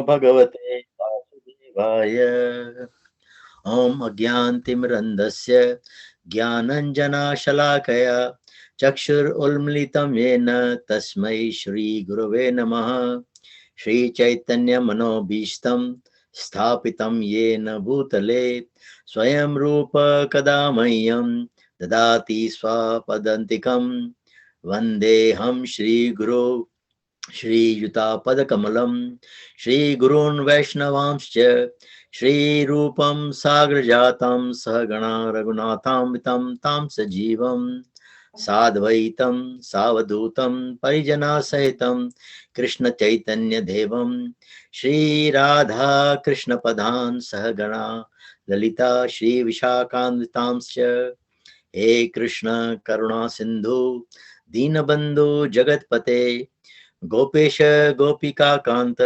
भगवते वासुदेवाय। ओम अज्ञानतिमिरन्धस्य ज्ञानञ्जनशलाकया चक्षुरुन्मीलितं येन तस्मै श्रीगुरवे नमः। श्रीचैतन्यमनोभीष्टं स्थापितं येन भूतले स्वयं रूप कदा मह्यं ददाति स्वपदान्तिकं। वन्देऽहं श्रीगुरो श्रीयुतापदकमलं श्रीगुरून् वैष्णवांश्च श्रीरूपं साग्रजातं सहगणा रघुनाथान्वितं तं सजीवं साद्वैतं सावधूतं परिजनसहितं कृष्णचैतन्यदेवं श्रीराधा कृष्णपदान् सहगणा ललिता श्रीविशाखान्वितांश्च। हे कृष्ण करुणा सिंधु दीनबंधु जगतपते गोपेश गोपिका कांत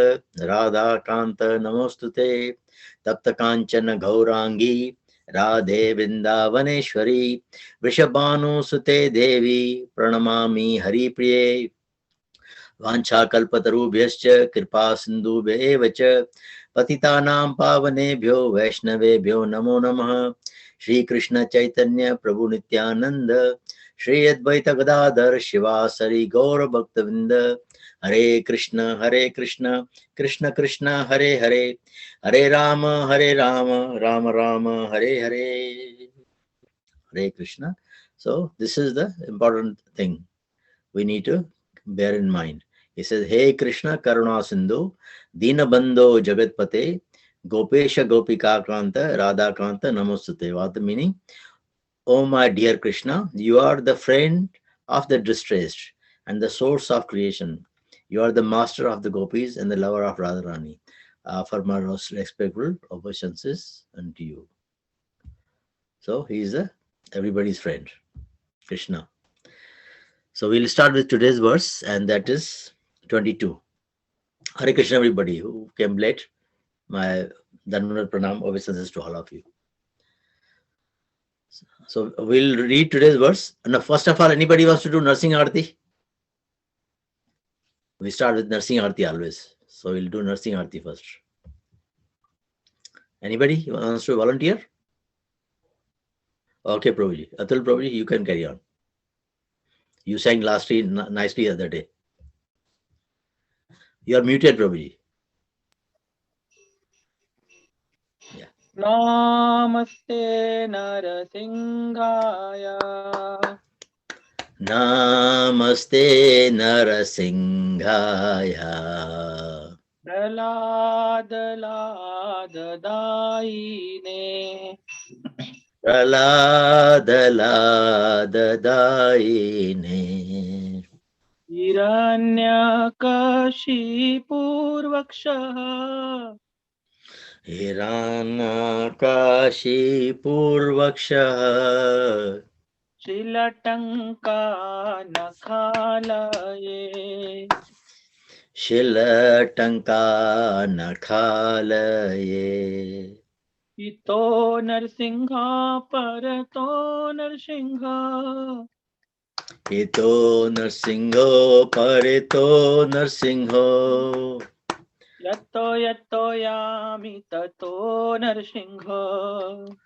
राधा कांत नमोस्तुते। तप्त कांचन गौरांगी राधे वृंदावनेश्वरी वृषभानुसुते देवी प्रणमामि हरिप्रिये। वाञ्छाकल्पतरुभ्यश्च कृपा सिन्धुभ्येव च पतितानां पावनेभ्यो वैष्णवेभ्यो नमो नमः। श्री कृष्ण चैतन्य प्रभु नित्यानंद श्री अद्वैत गदाधर शिवासरि गौर भक्तवृंद। हरे कृष्ण कृष्ण कृष्ण हरे हरे, हरे Ram Ram Ram Hare Hare. Hare Krishna. So this is the important thing we need to bear in mind. He says, Hey Krishna Karuna Sindhu Dinabandho Jagatpate Gopesha Gopika Kanta Radha Kanta Namostute. What the meaning? Oh my dear Krishna, you are the friend of the distressed and the source of creation. You are the master of the gopis and the lover of Radharani. For my most respectful obeisances unto you. So he is everybody's friend, Krishna. So we'll start with today's verse, and that is 22. Hare Krishna, everybody who came late. My Dhanvantar Pranam obeisances to all of you. So we'll read today's verse. Now, first of all, anybody wants to do Nursing Arti? We start with Nursing Arti always. So we'll do Nursing Arti first. Anybody wants to volunteer? Okay, Prabhuji. Atul Prabhuji, you can carry on. You sang nicely the other day. You are muted, Prabhuji. Namaste Narasingaya. Namaste Narasingaya. Praladaladaine. Praladaladaine. Hiranyakashipurvakshaha. Hiranakashipurvakshaha. Shilatanka nakhalaye. Shilatanka nakhalaye. Ito Narsingha Parato Narsingha. Ito Narsingho Parito Narsingho. Yato yato yami tato Narsingha.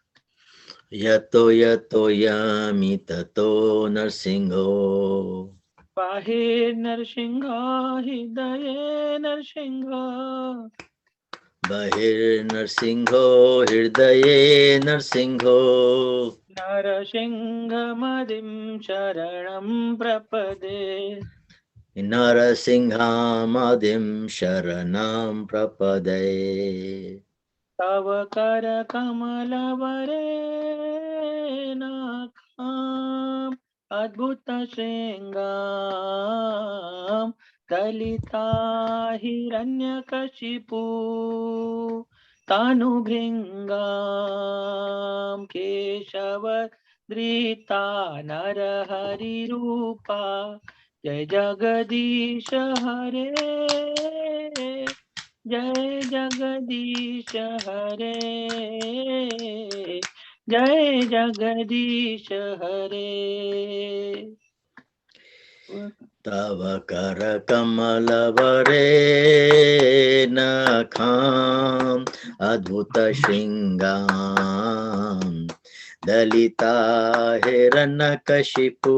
Yato yato yami tato Narsingho. Pahe Narsingha Hidaye Narsingha. Bahir Narsingho Hirdaye Narsingho. Narasingha Madim Sharanam Prapade. Narasinghamadhim Sharanam Prapade. Tavakara Kamalavare Nakham Adbhuta Shringam Kalita Hiranyakashipu Tanu Bhringam Keshava Drita Narahari Rupa Jai Jagadish Hare Jai Jagadish Hare Jai Jagadish Hare. Tava kara kamalavare nakham adbhuta shringam dalita hiranakashipu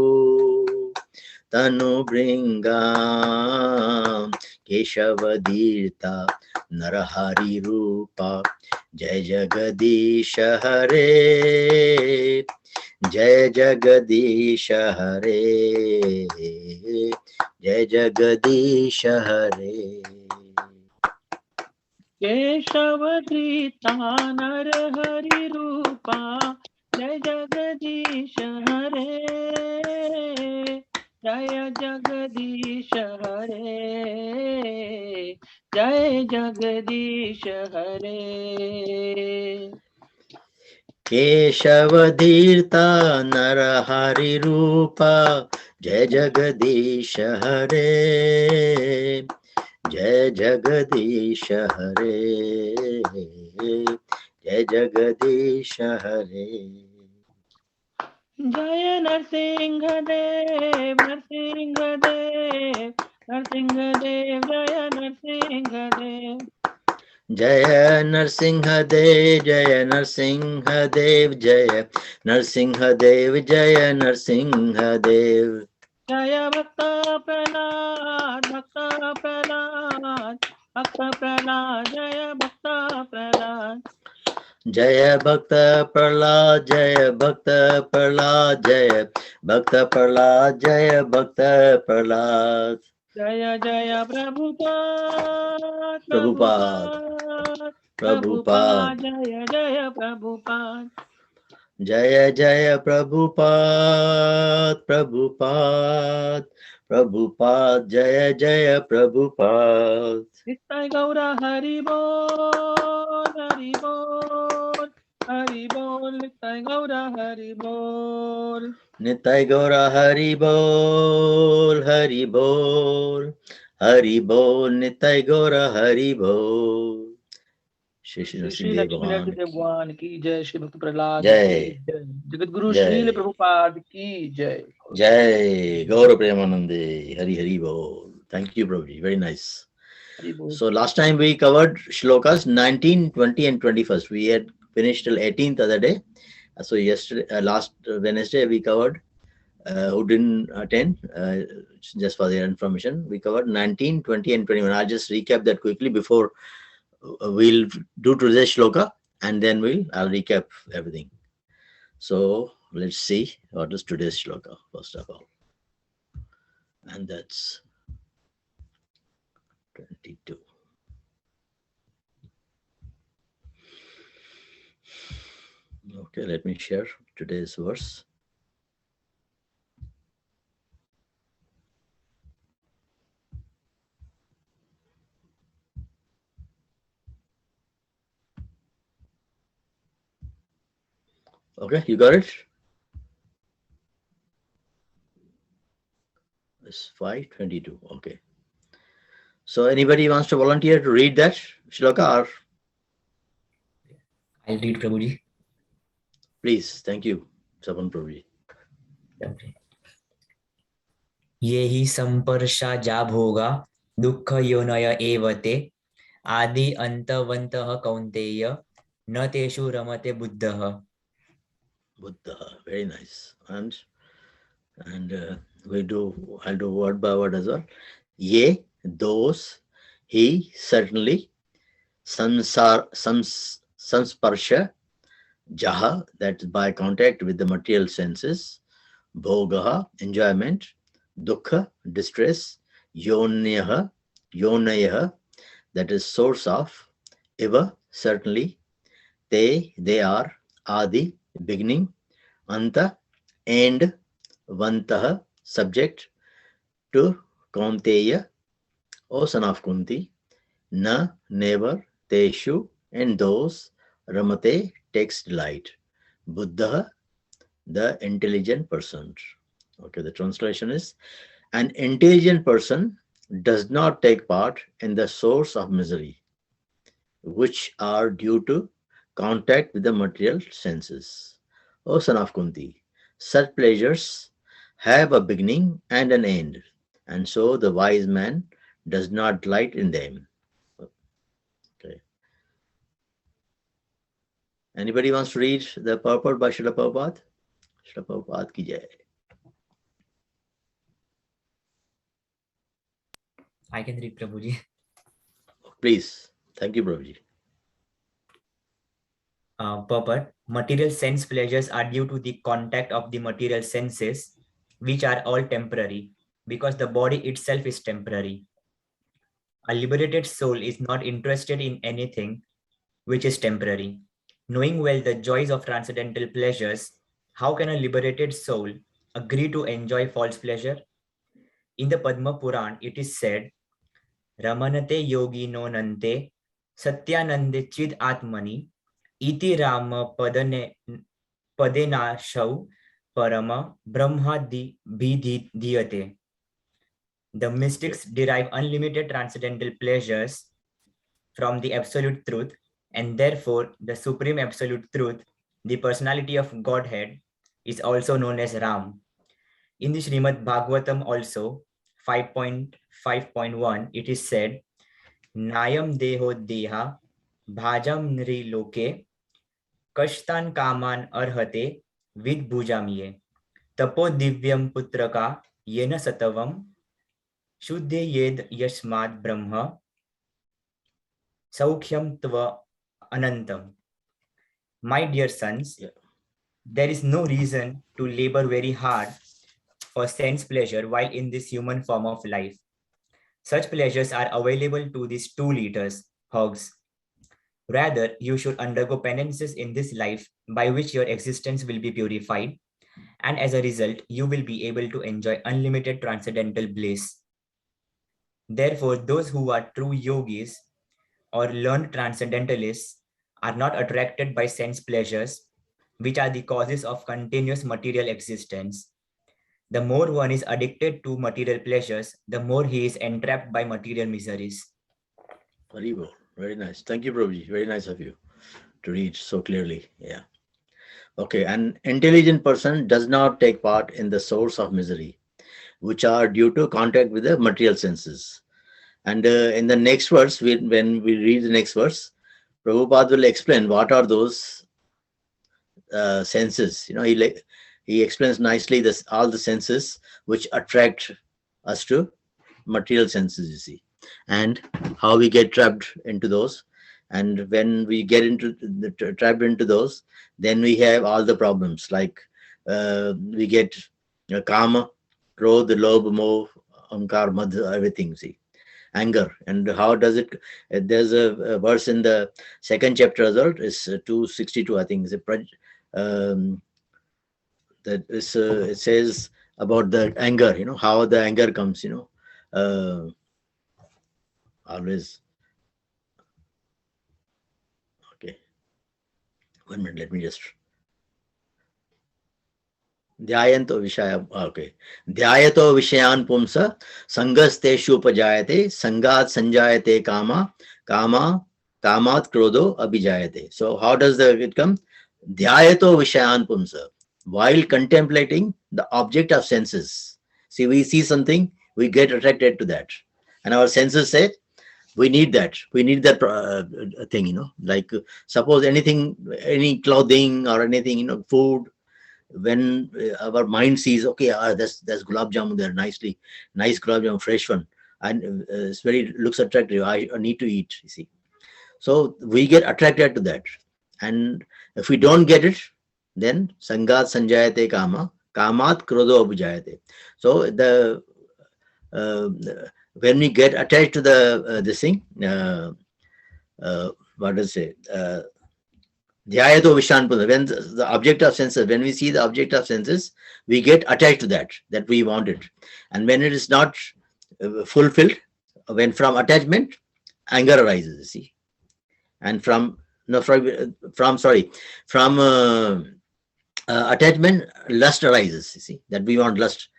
tanu bringam keshavadita narahari rupa jai jagadisha hare जय जगदीश हरे जय जगदीश हरे केशवधृता नरहरि रूपा जय जगदीश हरे जय जगदीश हरे जय जगदीश हरे केशवधीर्ता नरहरि रूपा जय जगदीश हरे जय जगदीश हरे जय जगदीश हरे जय नरसिंह देव नरसिंह देव नरसिंह देव जय नरसिंह देव जय नरसिंह देव जय नरसिंह देव जय नरसिंह देव जय नरसिंह देव जय भक्त प्रहलाद जय भक्त प्रहलाद जय भक्त प्रहलाद जय भक्त प्रहलाद जय भक्त प्रहलाद जय भक्त प्रहलाद जय जय प्रभुपाद प्रभुपाद प्रभुपाद जय जय प्रभुपाद जय जय प्रभुपाद प्रभुपाद प्रभुपाद जय जय प्रभुपाद नित्य गौर हरि बोल हरि बोल हरि बोल नित्य गौर हरि बोल नित्य गौर हरि बोल हरि बोल हरि बोल नित्य गौर हरि बोल श्री श्री श्री नरसिंह देव लक्ष्मी भगवान नरसिंह भगवान की जय श्री भक्त प्रहलाद जय की जय जगत गुरु श्रील जय प्रभुपाद की जय जय गौर प्रेमानंदे हरि हरि बोल थैंक यू प्रभु जी वेरी नाइस हरि बोल So last time we covered shlokas 19, 20 and 21st. We had finished till 18th other day. So yesterday, last Wednesday we covered, who didn't attend, just for their information, we covered 19, 20 and 21. I'll just recap that quickly before we'll do today's shloka and then I'll recap everything. So let's see what is today's shloka first of all. And that's 22. Okay, let me share today's verse. Okay, you got it? It's 5:22. Okay. So anybody wants to volunteer to read that shloka? Or I'll read Prabhuji. please, thank you, Saban Prabhuji. Okay. ये ही संपर्शा जा भोगा दुःख योनय एवते आदि अंतवन्तः कौन्तेय न तेषु रमते बुद्धः. Buddha, very nice. And I'll do word by word as well. Ye, those, he, certainly, samsparsha, jaha, that is by contact with the material senses, bhogaha, enjoyment, dukkha, distress, yonyaha, that is source of, eva, certainly, they are, adi, beginning, anta, end, vantah, subject, to kaunteya, O son of Kunti, na, never, teshu, and those, ramate, takes delight, buddha, the intelligent person. Okay, the translation is, an intelligent person does not take part in the source of misery, which are due to contact with the material senses. O son of Kunti, such pleasures have a beginning and an end. and so the wise man does not delight in them. Okay. Anybody wants to read the purport by Srila Prabhupada? Srila Prabhupada ki jai. I can read, Prabhuji. Please. Thank you, Prabhuji. Purport. Material sense pleasures are due to the contact of the material senses, which are all temporary, because the body itself is temporary. A liberated soul is not interested in anything which is temporary. Knowing well the joys of transcendental pleasures, how can a liberated soul agree to enjoy false pleasure? In the Padma Puran, it is said, Ramanate yogi no nante satyanande chid atmani iti rama padena shau parama brahma diyate. The mystics derive unlimited transcendental pleasures from the absolute truth, and therefore the supreme absolute truth, the personality of Godhead, is also known as Ram. In the Srimad Bhagavatam also, 5.5.1, it is said, Nayam deho deha bhajam nri loke kashtan kaman arhate vid bhujamiye tapo divyam putraka yena satavam shuddhe yed yasmad brahma saukhyam tva anantam. My dear sons, there is no reason to labor very hard for sense pleasure while in this human form of life. Such pleasures are available to these 2 liters, hogs. Rather, you should undergo penances in this life by which your existence will be purified, and as a result, you will be able to enjoy unlimited transcendental bliss. Therefore, those who are true yogis or learned transcendentalists are not attracted by sense pleasures, which are the causes of continuous material existence. The more one is addicted to material pleasures, the more he is entrapped by material miseries. Very well. Very nice. Thank you, Prabhuji. Very nice of you to read so clearly. Yeah. Okay. An intelligent person does not take part in the source of misery, which are due to contact with the material senses. And in the next verse, when we read the next verse, Prabhupada will explain what are those senses. He explains nicely this all the senses which attract us to material senses, you see, and how we get trapped into those. And when we get into trapped into those, then we have all the problems, like we get kama, krodh, lobh, moh, ahankar, madh, everything, see, anger. And how does it, there's a verse in the second chapter as well, is 262, I think, that is, it says about the anger, how the anger comes, always. Okay, 1 minute, let me just. ध्यायन्तो विषय, okay. ध्यायतो विषयान् पुंसा संगस्तेषु उपजायते संगात् संजायते कामात् क्रोधो abhijayate. So how does it come? Dhyayato vishayan pumsa. While contemplating the object of senses. See, we see something, we get attracted to that. And our senses say, we need that. We need that thing, like suppose anything, any clothing or anything, food. When our mind sees, okay, that's gulab jamun there, nice gulab jamun, fresh one, and it's looks attractive, I need to eat, you see. So we get attracted to that, and if we don't get it, then sangat sanjayate kamat krodho abhijayate. So when we get attached to the this thing, what does it say? Dhyayato vishanpuna. When the object of senses, when we see the object of senses, we get attached to that we want it. And when it is not fulfilled, when from attachment, anger arises, you see. And from attachment, lust arises, you see, that we want lust.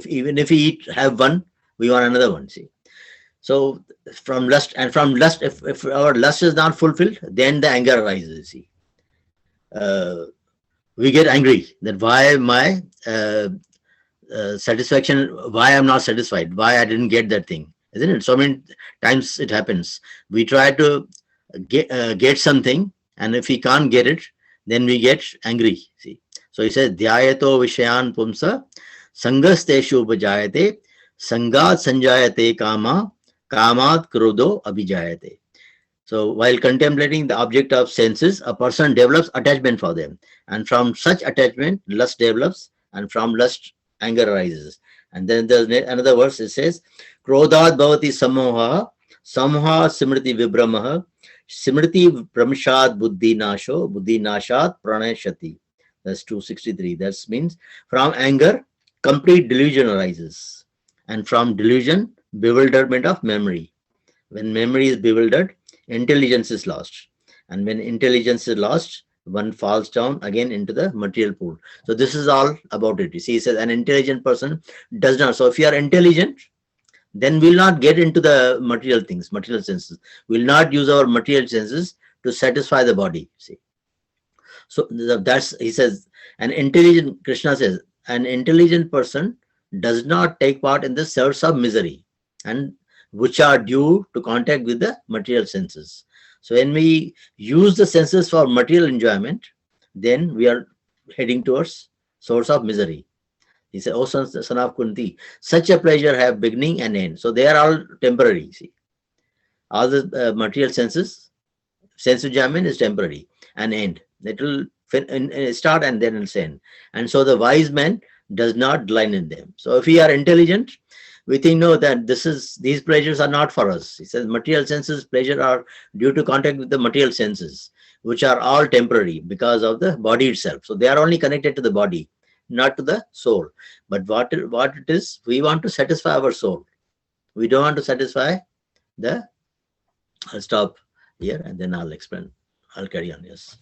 Even if we have one, we want another one, see. So from lust, if our lust is not fulfilled, then the anger arises, you see. We get angry that why my satisfaction, why I'm not satisfied, why I didn't get that thing, isn't it? So many times it happens. We try to get something, and if we can't get it, then we get angry. See, so he says, "Dhyayato vishayan pumsa sangasteshu upajayate sangat sanjayate kama kamat krodho abhijayate." So while contemplating the object of senses, a person develops attachment for them, and from such attachment, lust develops, and from lust, anger arises. And then there's another verse. It says, "Krodhat bhavati samoha, samoha simriti vibhramaha, simriti pramshad buddhi nasho, buddhi nashat pranayashati." That's 263. That means from anger, complete delusion arises, and from delusion, bewilderment of memory. When memory is bewildered, intelligence is lost. And when intelligence is lost, one falls down again into the material pool. So this is all about it. You see, he says an intelligent person does not. So if you are intelligent, then we'll not get into the material things, material senses. We'll not use our material senses to satisfy the body. See. So that's, he says, Krishna says, an intelligent person does not take part in the source of misery, and which are due to contact with the material senses. So when we use the senses for material enjoyment, then we are heading towards source of misery. He said, "O son of Kunti, such a pleasure have beginning and end." So they are all temporary. See, all the material senses, sense enjoyment is temporary and end. It will start and then it'll end. And so the wise man does not delight in them. So if we are intelligent, we think, no, that these pleasures are not for us. He says material senses pleasure are due to contact with the material senses, which are all temporary because of the body itself. So they are only connected to the body, not to the soul. But what it is, we want to satisfy our soul. We don't want to satisfy the, I'll stop here and then I'll explain. I'll carry on, yes.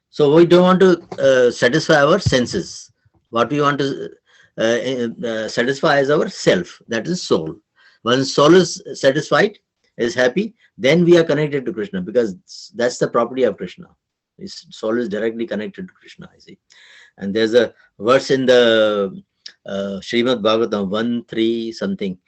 So we don't want to satisfy our senses. What we want to satisfy is our self, that is soul. Once soul is satisfied, is happy, then we are connected to Krishna, because that's the property of Krishna. His soul is directly connected to Krishna, I see. And there's a verse in the Srimad Bhagavatam 1:3 something,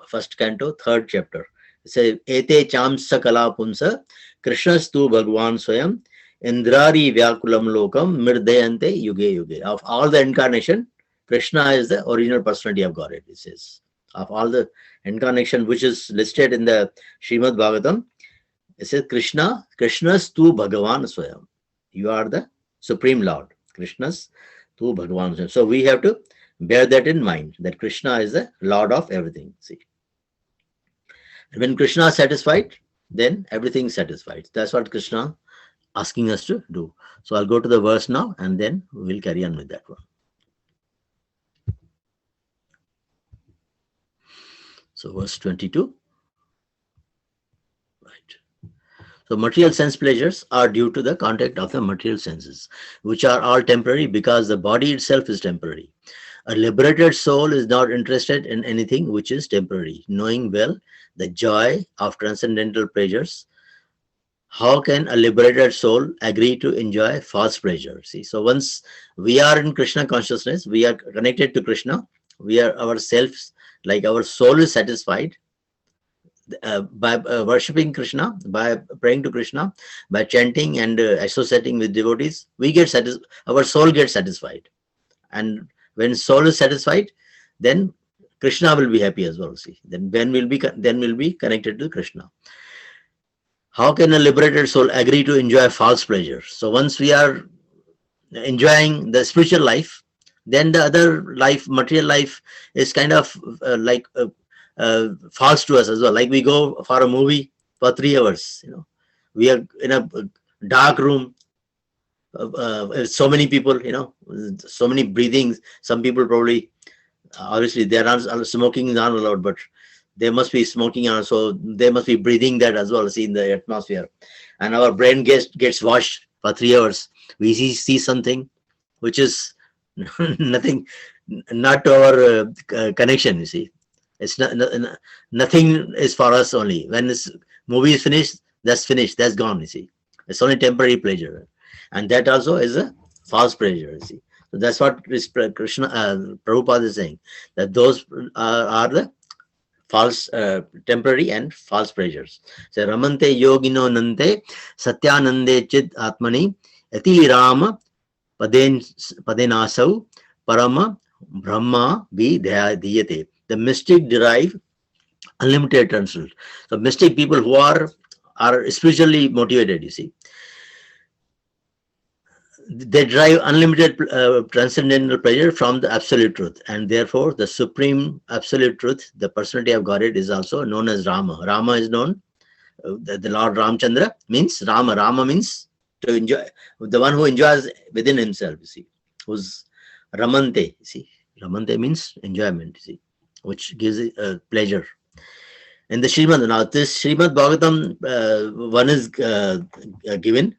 first canto, third chapter. It says, "Ete chamsa kala punsa Krishnastu Bhagwan Swayam Indrari Vyakulam Lokam Mirdayante Yuge Yuge." Of all the incarnation, Krishna is the original personality of Godhead, it says. Of all the incarnation which is listed in the Srimad Bhagavatam, it says Krishna's tu Bhagavan Swayam. You are the Supreme Lord. Krishna's tu Bhagavan Swayam. So we have to bear that in mind, that Krishna is the Lord of everything. See, when Krishna is satisfied, then everything is satisfied. That's what Krishna asking us to do. So I'll go to the verse now and then we'll carry on with that one. So verse 22. Right. So material sense pleasures are due to the contact of the material senses, which are all temporary because the body itself is temporary. A liberated soul is not interested in anything which is temporary, knowing well the joy of transcendental pleasures. How can a liberated soul agree to enjoy false pleasure? See, so once we are in Krishna consciousness, we are connected to Krishna, we are ourselves, like our soul is satisfied by worshipping Krishna, by praying to Krishna, by chanting and associating with devotees, we get our soul gets satisfied. And when soul is satisfied, then Krishna will be happy as well. See, then we'll be connected to Krishna. How can a liberated soul agree to enjoy false pleasures? So once we are enjoying the spiritual life, then the other life, material life, is kind of false to us as well. Like we go for a movie for 3 hours, we are in a dark room, so many people, so many breathings. Some people probably, obviously they are not, smoking is not allowed, but they must be smoking on, so they must be breathing that as well, see, in the atmosphere. And our brain gets washed for 3 hours. We see something which is nothing, not to our connection, you see. It's nothing is for us only. When this movie is finished, that's gone, you see. It's only temporary pleasure. And that also is a false pleasure, you see. So that's what Krishna, Prabhupada is saying, that those are the false, temporary and false pleasures. So Ramante yogino nante satyanande chid atmani ati rama padenasau parama brahma vi dhyate. The mystic derive unlimited transcendental. So mystic people who are spiritually motivated, you see, they derive unlimited transcendental pleasure from the absolute truth, and therefore the supreme absolute truth, the personality of Godhead, is also known as Rama. Rama is known, the Lord Ramchandra means Rama. Rama means to enjoy, the one who enjoys within himself, you see, who's Ramante, you see. Ramante means enjoyment, you see, which gives pleasure. In the Srimad, now this Srimad Bhagavatam, one is given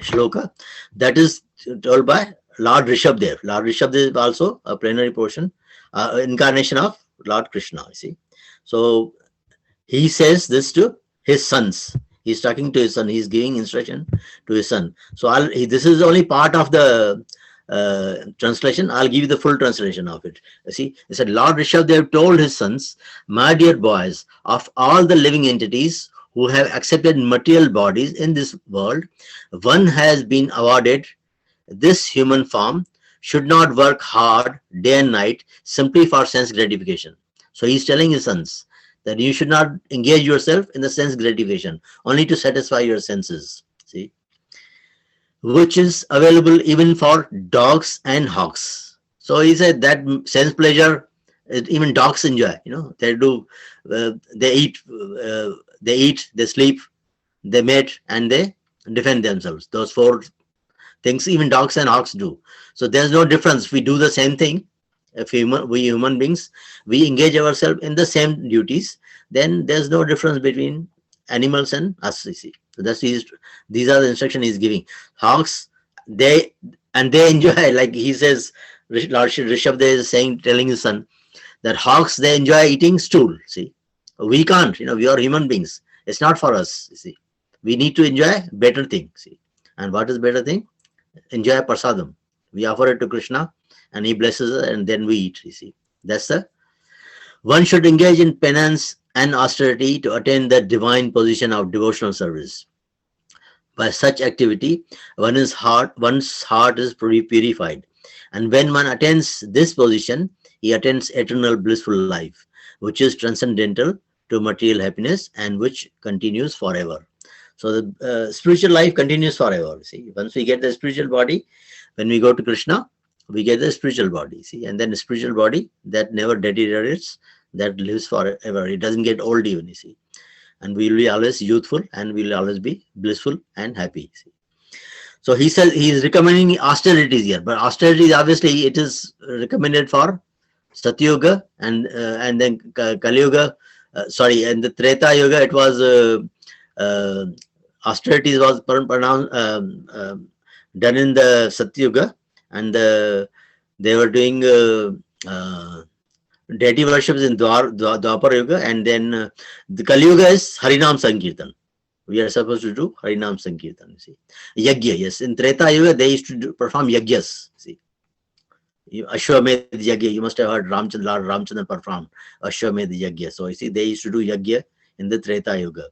shloka that is told by Lord Rishabdev. Lord Rishabdev is also a plenary portion, incarnation of Lord Krishna, you see. So he says this to his sons. He's talking to his son. He's giving instruction to his son. So this is only part of the translation. I'll give you the full translation of it. You see, he said, Lord Rishabdev told his sons, my dear boys, of all the living entities who have accepted material bodies in this world, one has been awarded this human form, should not work hard day and night simply for sense gratification. So he's telling his sons that you should not engage yourself in the sense gratification, only to satisfy your senses, see, which is available even for dogs and hawks. So he said that sense pleasure, even dogs enjoy, you know, they do, they eat, they sleep, they mate, and they defend themselves. Those four things even dogs and hawks do. So there's no difference. We do the same thing. If we human beings, we engage ourselves in the same duties, then there's no difference between animals and us, you see. So that's these are the instruction he's giving. Hawks, they enjoy, like he says, Lord Rishabdev is saying, telling his son that hawks, they enjoy eating stool, see. We can't, you know, we are human beings. It's not for us, you see. We need to enjoy better thing, see. And what is better thing? Enjoy prasadam. We offer it to Krishna and he blesses it, and then we eat, you see. That's the one should engage in penance and austerity to attain the divine position of devotional service. By such activity, one's heart is purified, and when one attains this position, he attains eternal blissful life, which is transcendental to material happiness and which continues forever. So the spiritual life continues forever. See, once we get the spiritual body, when we go to Krishna, we get the spiritual body. See, and then the spiritual body that never deteriorates, that lives forever. It doesn't get old even, you see. And we will be always youthful, and we will always be blissful and happy. See. So he says he is recommending austerities here, but austerities, obviously it is recommended for Satyuga and then Kali Yuga. And the Treta Yuga, it was austerities was pronounced done in the Satyuga, and they were doing deity worships in Dwapar Yuga, and then the Kali Yuga is Harinam Sankirtan. We are supposed to do Harinam Sankirtan. See, Yagya, yes. In Treta Yuga, they used to perform Yagyas. See, Ashwamedh Yagya. You must have heard Lord Ramchandra perform Ashwamedh Yagya. So you see, they used to do Yagya in the Treta Yuga,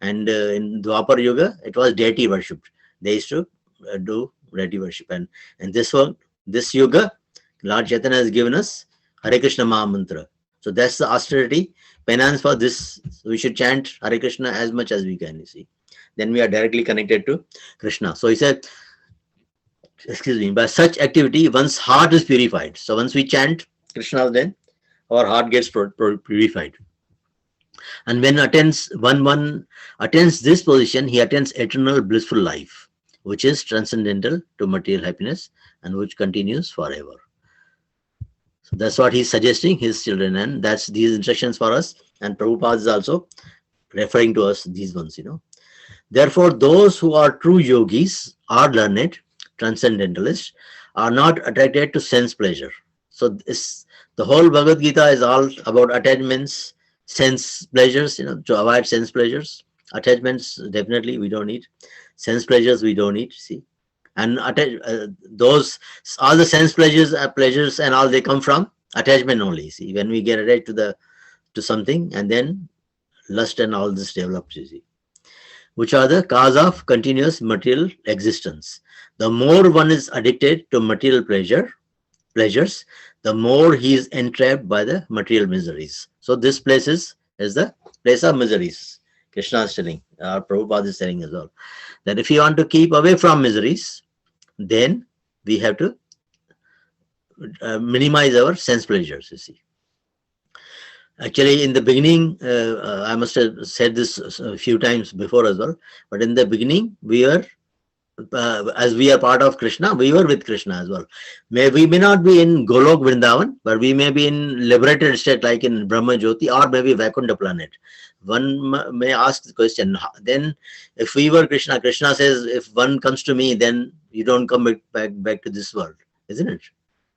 and in Dwapar Yuga, it was deity worship. They used to do deity worship, and in this Yuga, Lord Chaitanya has given us Hare Krishna Maha Mantra. So that's the austerity penance for this. We should chant Hare Krishna as much as we can, you see. Then we are directly connected to Krishna. So he said, by such activity, one's heart is purified. So once we chant Krishna, then our heart gets purified. And when one attains this position, he attains eternal blissful life, which is transcendental to material happiness and which continues forever. So that's what he's suggesting his children, and that's these instructions for us. And Prabhupada is also referring to us these ones, you know. Therefore, those who are true yogis or learned transcendentalists are not attracted to sense pleasure. So the whole Bhagavad Gita is all about attachments, sense pleasures, you know, to avoid sense pleasures. Attachments, definitely we don't need. Sense pleasures, we don't need, see. And those, all the sense pleasures and all, they come from attachment only. See, when we get attached to something, and then lust and all this develops, you see, which are the cause of continuous material existence. The more one is addicted to material pleasures, the more he is entrapped by the material miseries. So this place is the place of miseries. Krishna is telling, our Prabhupada is telling as well, that if you want to keep away from miseries, then we have to minimize our sense pleasures, you see. Actually, in the beginning, I must have said this a few times before as well, but in the beginning, we were, as we are part of Krishna, we were with Krishna as well. We may not be in Golok Vrindavan, but we may be in liberated state like in Brahma Jyoti or maybe Vaikuntha planet. One may ask the question, then if we were Krishna, Krishna says, if one comes to me, then you don't come back to this world, isn't it?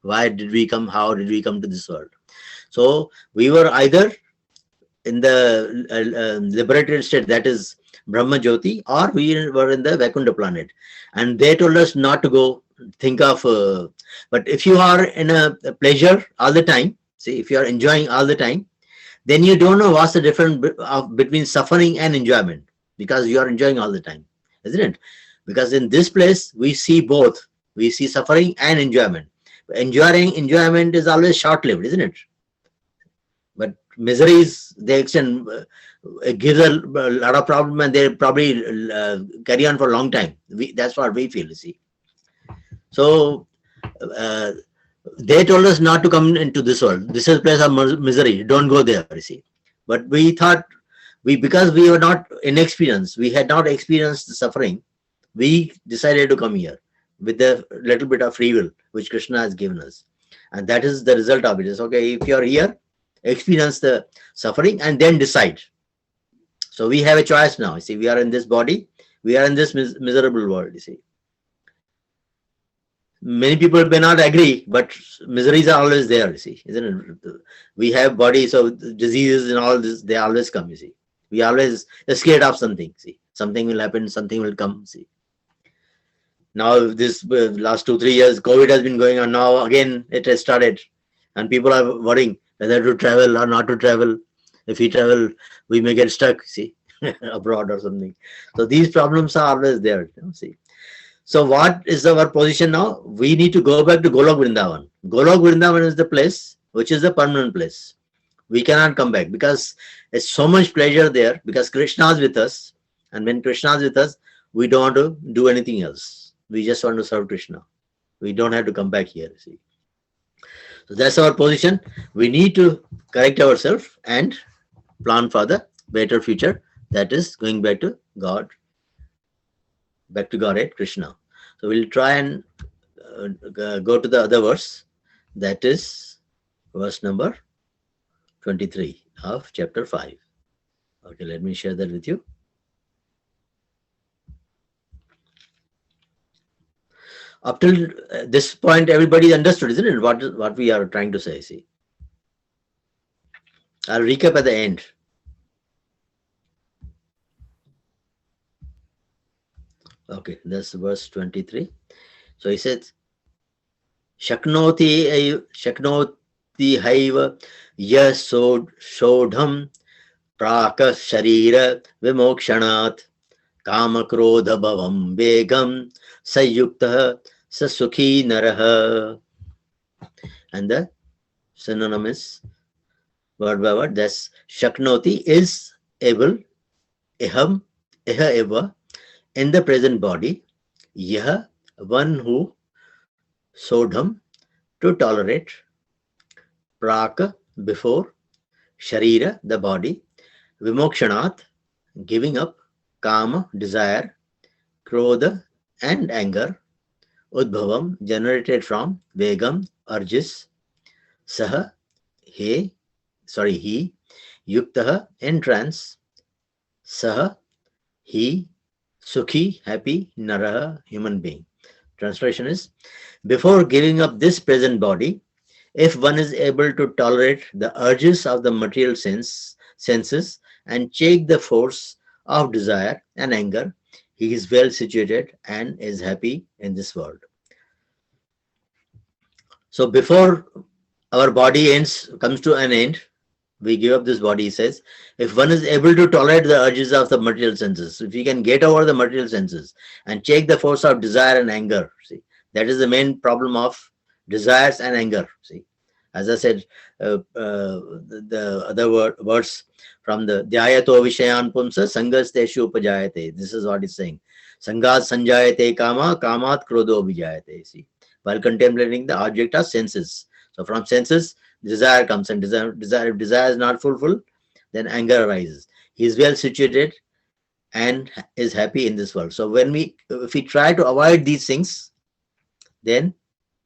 Why did we come? How did we come to this world? So we were either in the liberated state, that is Brahma Jyoti, or we were in the Vaikuntha planet. And they told us not to go think of, but if you are in a pleasure all the time, see, if you are enjoying all the time, then you don't know what's the difference between suffering and enjoyment, because you are enjoying all the time, isn't it? Because in this place, we see both. We see suffering and enjoyment. Enjoyment is always short-lived, isn't it? But miseries, they extend, it gives a lot of problem, and they probably carry on for a long time. That's what we feel, you see. So they told us not to come into this world. This is a place of misery. Don't go there, you see. But we thought, because we were not inexperienced, we had not experienced the suffering, we decided to come here with a little bit of free will, which Krishna has given us. And that is the result of it. Is okay, if you are here, experience the suffering and then decide. So we have a choice now. You see, we are in this body, we are in this miserable world, you see. Many people may not agree, but miseries are always there, you see, isn't it? We have bodies, so diseases and all this, they always come, you see. We always are scared of something, see. Something will happen, something will come, see. Now this last 2-3 years, COVID has been going on. Now again, it has started, and people are worrying whether to travel or not to travel. If we travel, we may get stuck, see, abroad or something. So these problems are always there, you know, see. So what is our position now? We need to go back to Golok Vrindavan. Golok Vrindavan is the place which is the permanent place. We cannot come back because there's so much pleasure there, because Krishna is with us. And when Krishna is with us, we don't want to do anything else. We just want to serve Krishna. We don't have to come back here, see. So that's our position. We need to correct ourselves and plan for the better future. That is going back to God, back to Godhead, Krishna. So we'll try and go to the other verse. That is verse number 23 of chapter 5. Okay, let me share that with you. Up till this point, everybody understood, isn't it? What we are trying to say, see. I'll recap at the end. Okay, that's verse 23. So he says, Shaknoti haiva yasodham praka sharira vimokshanat kama krodha bhavam begam sayukta sasukhi naraha. And the synonym is word by word. That's Shaknoti is able, eham, eha eva, in the present body, yah, one who, sodham, to tolerate, praka, before, sharira, the body, vimokshanat, giving up, kama, desire, krodha, and anger, udbhavam, generated from, vegam, urges, saha, he, yuktaha, in trance, saha, he, sukhi, happy, naraha, human being. Translation is, before giving up this present body, if one is able to tolerate the urges of the material senses and check the force of desire and anger, he is well situated and is happy in this world. So before our body comes to an end, we give up this body, he says. If one is able to tolerate the urges of the material senses, if we can get over the material senses and check the force of desire and anger, see, that is the main problem of desires and anger. See, as I said, the other words from the Dhyayato Vishayan Pumsa Sangas Teshu Upajayate. This is what it's saying. Sangat Sanjayate Kama, Kamat Krodho Vijayate. See, while contemplating the object of senses. So from senses, desire comes, and if desire is not fulfilled, then anger arises. He is well situated and is happy in this world. So if we try to avoid these things, then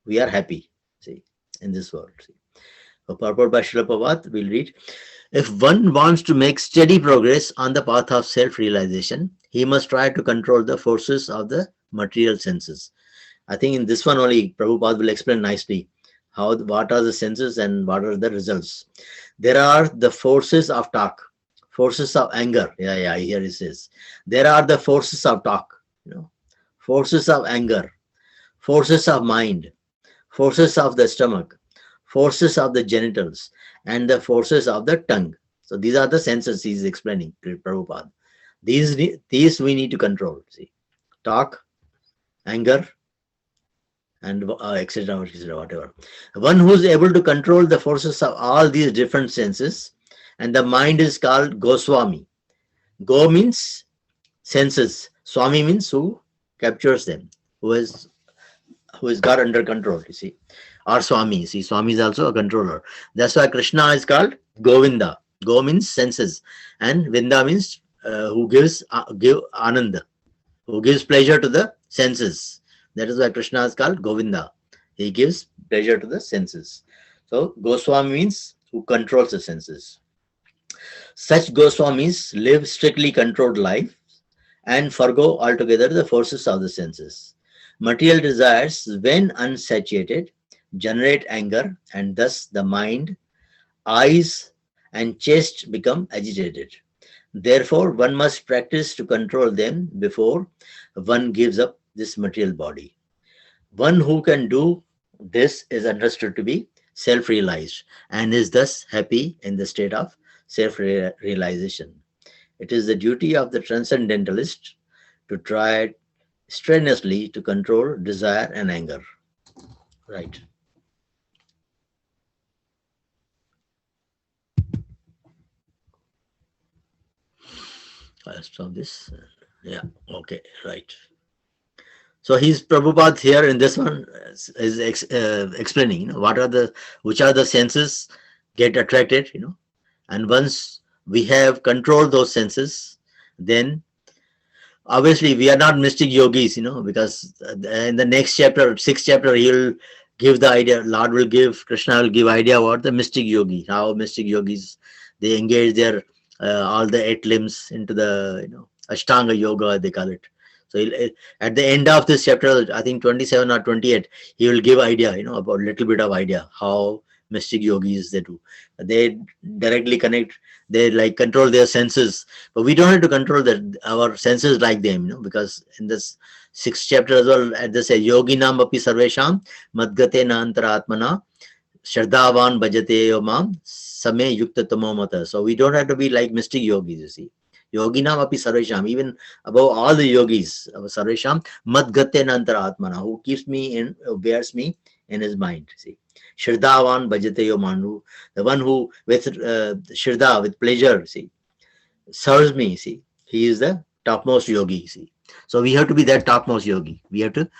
we are happy, see, in this world. See. So purport by Srila Prabhupada, we'll read. If one wants to make steady progress on the path of self-realization, he must try to control the forces of the material senses. I think in this one only, Prabhupada will explain nicely what are the senses and what are the results. There are the forces of talk, forces of anger. Yeah, here it says. There are the forces of talk, forces of anger, forces of mind, forces of the stomach, forces of the genitals, and the forces of the tongue. So these are the senses he is explaining, Prabhupada. These we need to control. See, talk, anger, and etc., whatever. One who is able to control the forces of all these different senses, and the mind is called Goswami. Go means senses. Swami means who captures them, who is got under control. You see, or Swami. See, Swami is also a controller. That's why Krishna is called Govinda. Go means senses, and Vinda means who gives Ananda, who gives pleasure to the senses. That is why Krishna is called Govinda. He gives pleasure to the senses. So Goswami means who controls the senses. Such Goswamis live strictly controlled life and forgo altogether the forces of the senses. Material desires, when unsatiated, generate anger, and thus the mind, eyes, and chest become agitated. Therefore, one must practice to control them before one gives up this material body. One who can do this is understood to be self-realized and is thus happy in the state of self-realization. It is the duty of the transcendentalist to try strenuously to control desire and anger. Right. I'll stop this. Yeah. Okay. Right. So Prabhupada here in this one is explaining, which are the senses get attracted, and once we have controlled those senses, then obviously we are not mystic yogis, because in the next chapter, 6th chapter, he'll give the idea, Krishna will give idea about the mystic yogi, how mystic yogis, they engage their, all the 8 limbs into the, Ashtanga yoga, they call it. So at the end of this chapter, I think 27 or 28, he will give idea, about a little bit of idea how mystic yogis they do. They directly connect, they like control their senses, but we don't have to control our senses like them, because in this 6th chapter as well, at this yoginam api sarvesham madgate na antaratmana shraddhavan bhajate yomam same yukta tamo mata. So we don't have to be like mystic yogis, you see. Yoginam api sarvesham, even above all the yogis, sarvesham madgate na antaratmana, who keeps me in, bears me in his mind. See, Shraddhavan bhajate yomanu, the one who with Shraddha, with pleasure, see, serves me. See, he is the topmost yogi. See, so we have to be that topmost yogi. We have to.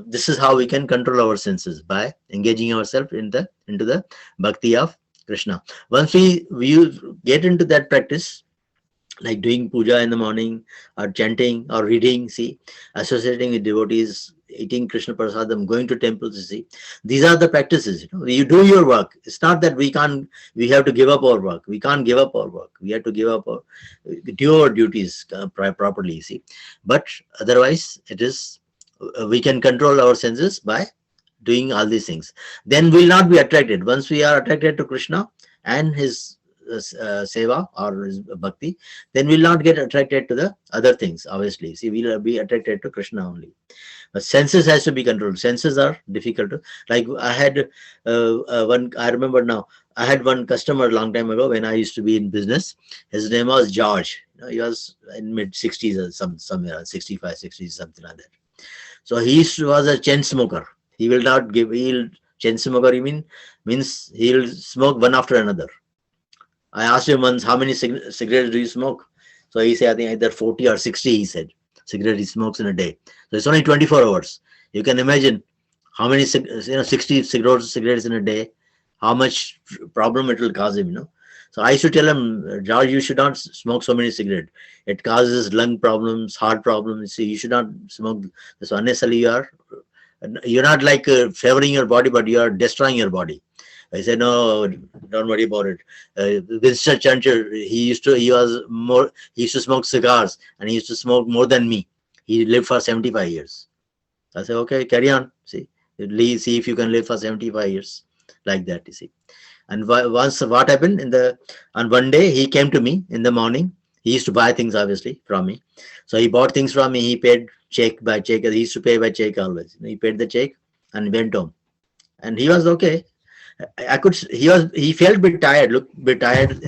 This is how we can control our senses, by engaging ourselves into the bhakti of Krishna. Once we get into that practice, like doing puja in the morning, or chanting, or reading, see, associating with devotees, eating Krishna prasadam, going to temples, you see, these are the practices. You do your work. It's not that we have to give up our work. We can't give up our work. We have to give up do our duties properly, see. But otherwise, it is, we can control our senses by doing all these things. Then we'll not be attracted. Once we are attracted to Krishna and his seva or his bhakti, then we'll not get attracted to the other things, obviously. See, we'll be attracted to Krishna only. But senses has to be controlled. Senses are difficult to, like I had I remember now, I had one customer a long time ago when I used to be in business. His name was George. He was in mid 60s or somewhere, 65, 60s, something like that. So he was a chain smoker. He will not give, chain smoker, means he'll smoke one after another. I asked him once, how many cigarettes do you smoke? So he said, I think either 40 or 60, he said, cigarette he smokes in a day. So it's only 24 hours. You can imagine how many, 60 cigarettes in a day, how much problem it will cause him, So I used to tell him, George, you should not smoke so many cigarettes. It causes lung problems, heart problems. See, you should not smoke. So unnecessarily you're not like favoring your body, but you are destroying your body. I said, no, don't worry about it. Winston Churchill, he used to smoke cigars, and he used to smoke more than me. He lived for 75 years. I said, okay, carry on. See if you can live for 75 years like that, you see. And once what happened on one day, he came to me in the morning. He used to buy things obviously from me. So he bought things from me. He paid check by check. He used to pay by check always. He paid the check and went home. And he was okay. He felt a bit tired, looked a bit tired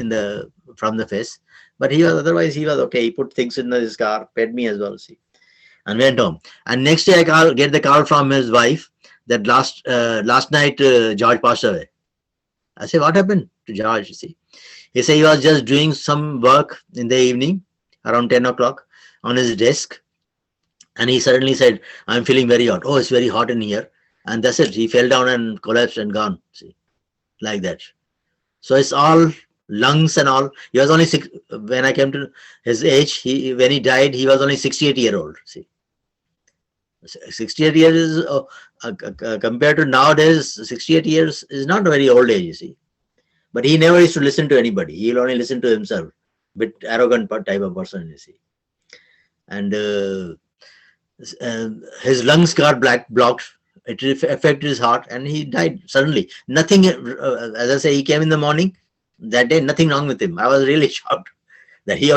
from the face, but otherwise he was okay. He put things in his car, paid me as well, see, and went home. And next day I get the call from his wife that last night George passed away. I say, what happened to George? You see, he said he was just doing some work in the evening around 10 o'clock on his desk, and he suddenly said, I'm feeling very hot. Oh, it's very hot in here. And that's it. He fell down and collapsed and gone. See, like that. So it's all lungs and all. He was only when I came to his age. When he died, he was only 68-year-old. See, 68 years is compared to nowadays. 68 years is not a very old age. You see, but he never used to listen to anybody. He'll only listen to himself. Bit arrogant type of person. You see, and his lungs got blocked. It affected his heart, and he died suddenly. Nothing, as I say, he came in the morning that day. Nothing wrong with him. I was really shocked that I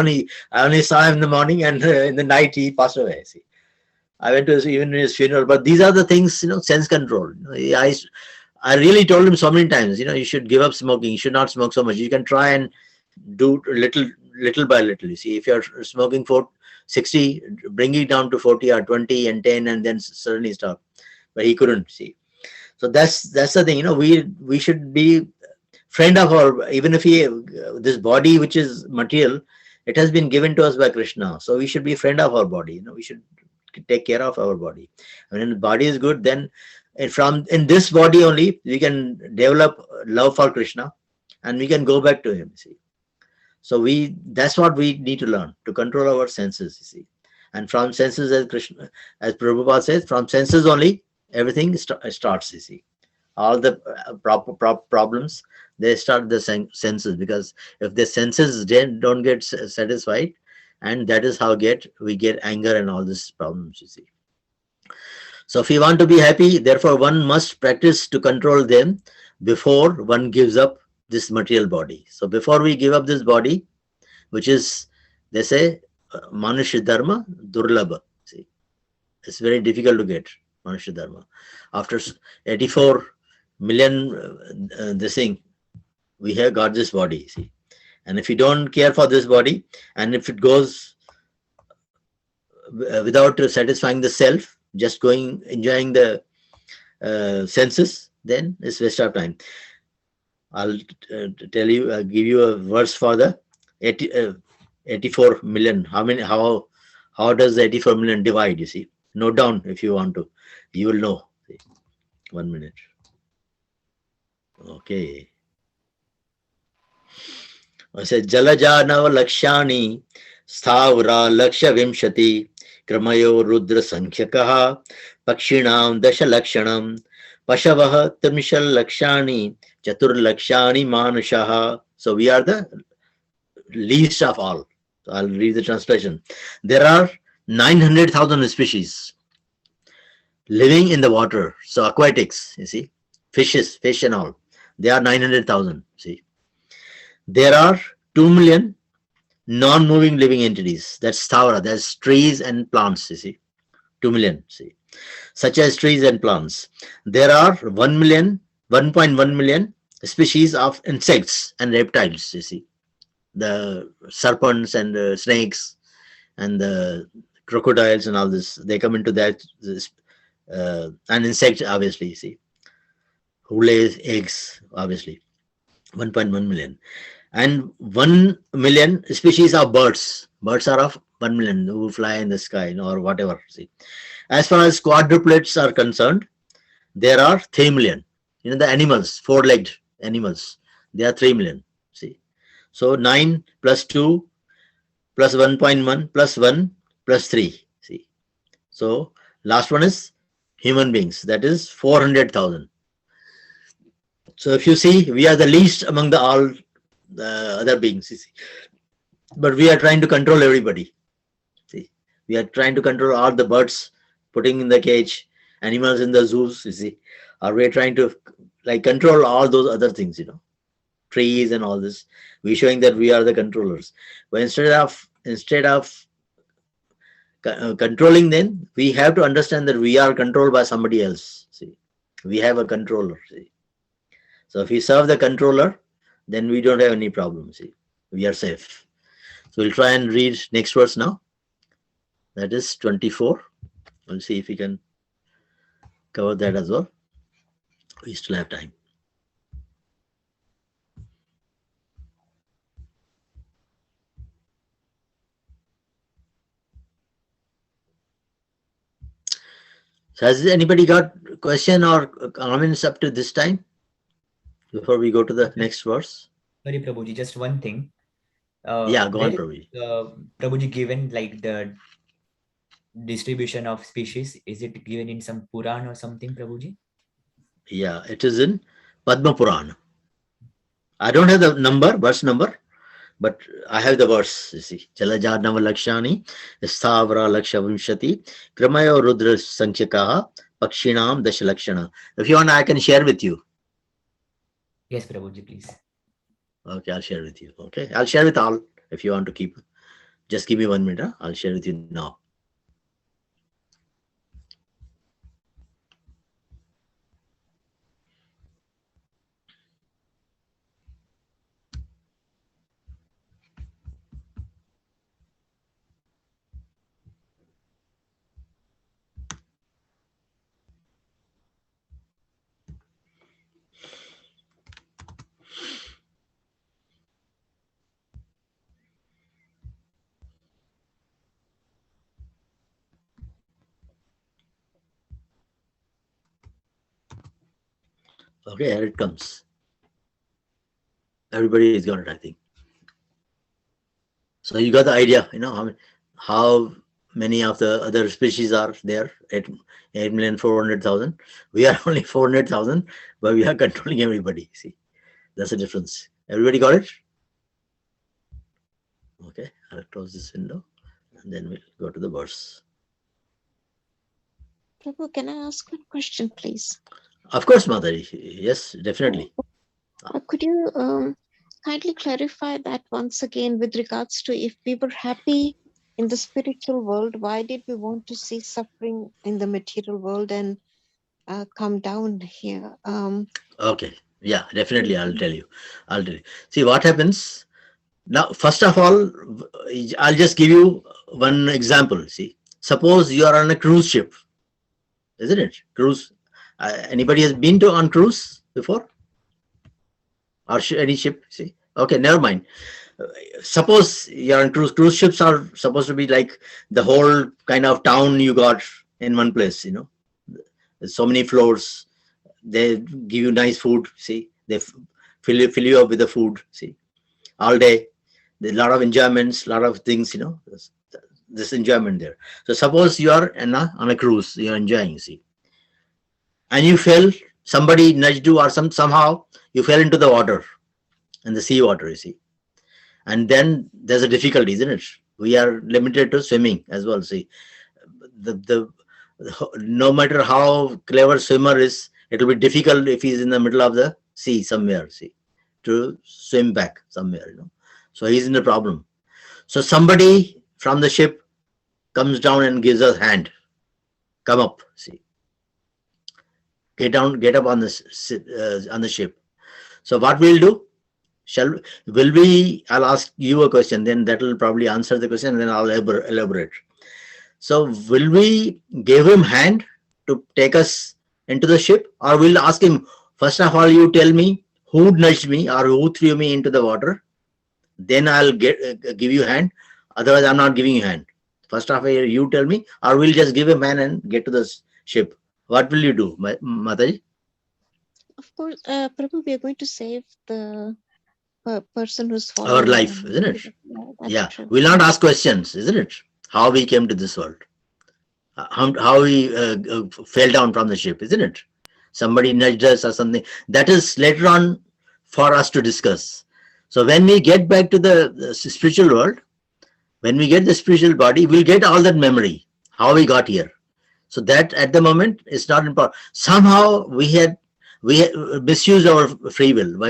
only saw him in the morning, and in the night he passed away. See, I went to even his funeral. But these are the things, sense control. I really told him so many times, you should give up smoking. You should not smoke so much. You can try and do little by little. You see, if you're smoking for 60, bring it down to 40 or 20 and 10, and then suddenly stop. But he couldn't, see. So that's the thing, we should be friend of our, even if this body which is material, it has been given to us by Krishna. So we should be friend of our body. We should take care of our body. When the body is good, then in this body only we can develop love for Krishna, and we can go back to him. See, so that's what we need to learn, to control our senses. You see, and from senses, as Prabhupada says, from senses only everything starts. You see, all the problems, they start the senses, because if the senses don't get satisfied, and that is how we get anger and all these problems. You see, so if we want to be happy, therefore one must practice to control them before one gives up this material body. So before we give up this body, which is, they say, Manushya Dharma Durlabha. See, it's very difficult to get Manushya Dharma. After 84 million this thing, we have got this body. See, and if you don't care for this body, and if it goes without satisfying the self, just enjoying the senses, then it's waste of time. I'll give you a verse for the 84 million. How does the 84 million divide? You see, note down if you want to. You will know. See, 1 minute. Okay. I said Jalajanava Lakshani Sthavra Laksha Vimshati Kramayo Rudra Sankhyakaha Pakshinam Dasha Lakshanam Pashavaha Trimishal Lakshani Chatur Lakshani Manushaha. So we are the least of all. So I'll read the translation. There are 900,000 species living in the water. So aquatics, you see, fish and all. They are 900,000. See, there are 2 million non-moving living entities. That's Thavara, that's trees and plants, you see. 2 million, see, such as trees and plants. There are 1 million, 1.1 million species of insects and reptiles, you see. The serpents and the snakes and the crocodiles and all this, they come into that. And insects, obviously, you see, who lays eggs, obviously. 1.1 million. And 1 million species of birds. Birds are of 1 million who fly in the sky, or whatever. See, as far as quadruplets are concerned, there are 3 million. The animals, four-legged animals, they are 3 million. See, so 9 plus 2 plus 1.1 plus 1 plus 3. See, so last one is human beings. That is 400,000. So if you see, we are the least among all the other beings, you see. But we are trying to control everybody. See, we are trying to control all the birds, putting in the cage, animals in the zoos, you see. Or we are trying to control all those other things, trees and all this. We're showing that we are the controllers. But instead of controlling them, we have to understand that we are controlled by somebody else. See, we have a controller. See, so if we serve the controller, then we don't have any problem. See, we are safe. So we'll try and read next verse now. That is 24. We'll see if we can cover that as well. We still have time. So has anybody got question or comments up to this time before we go to the next verse? Sorry, Prabhuji, just one thing. Yeah, go on, Prabhuji. Prabhuji, given the distribution of species, is it given in some Puran or something, Prabhuji? Yeah, it is in Padma Purana. I don't have the verse number, but I have the verse. You see, Jalaja Navalakshani, Stavra Laksha Vimshati, Kramayo Rudra Sanchakaha, Pakshinam Dashalakshana. If you want, I can share with you. Yes, Prabhuji, please. Okay, I'll share with you. Okay, I'll share with all if you want to keep. Just give me 1 minute. Huh? I'll share with you now. Okay, here it comes. Everybody is got it, I think. So you got the idea, how many of the other species are there? 8,400,000. We are only 400,000, but we are controlling everybody. See, that's the difference. Everybody got it? Okay, I'll close this window and then we'll go to the verse. Prabhu, can I ask a question, please? Of course, Madhuri. Yes, definitely. Could you kindly clarify that once again with regards to if we were happy in the spiritual world, why did we want to see suffering in the material world and come down here? Okay, yeah, definitely. I'll tell you. See what happens. Now, first of all, I'll just give you one example. See, suppose you are on a cruise ship, isn't it? Cruise. Anybody has been on cruise before? Or any ship? See, okay, never mind. Suppose you're on cruise. Cruise ships are supposed to be like the whole kind of town you got in one place. There's so many floors. They give you nice food. See, they fill you up with the food. See, all day. There's a lot of enjoyments, a lot of things. This enjoyment there. So suppose you are on a cruise. You're enjoying. See, and you fell. Somebody nudged you, or somehow you fell into the water, and the sea water. You see. And then there's a difficulty, isn't it? We are limited to swimming as well. See, no matter how clever swimmer is, it will be difficult if he's in the middle of the sea somewhere. See, to swim back somewhere, So he's in the problem. So somebody from the ship comes down and gives us hand. Come up, see. Get up on the ship. So what we'll do? I'll ask you a question, then that will probably answer the question, and then I'll elaborate. So will we give him hand to take us into the ship, or we'll ask him, first of all, you tell me who nudged me or who threw me into the water, then I'll give you hand, otherwise I'm not giving you hand. First of all, you tell me, or we'll just give him hand and get to the ship. What will you do, Mataji? Of course, Prabhu, we are going to save the person who's fallen. Our life, isn't it? Yeah. We'll not ask questions, isn't it? How we came to this world, how we fell down from the ship, isn't it? Somebody nudged us or something. That is later on for us to discuss. So when we get back to the spiritual world, when we get the spiritual body, we'll get all that memory, how we got here. So that at the moment is not important. Somehow we had misused our free will.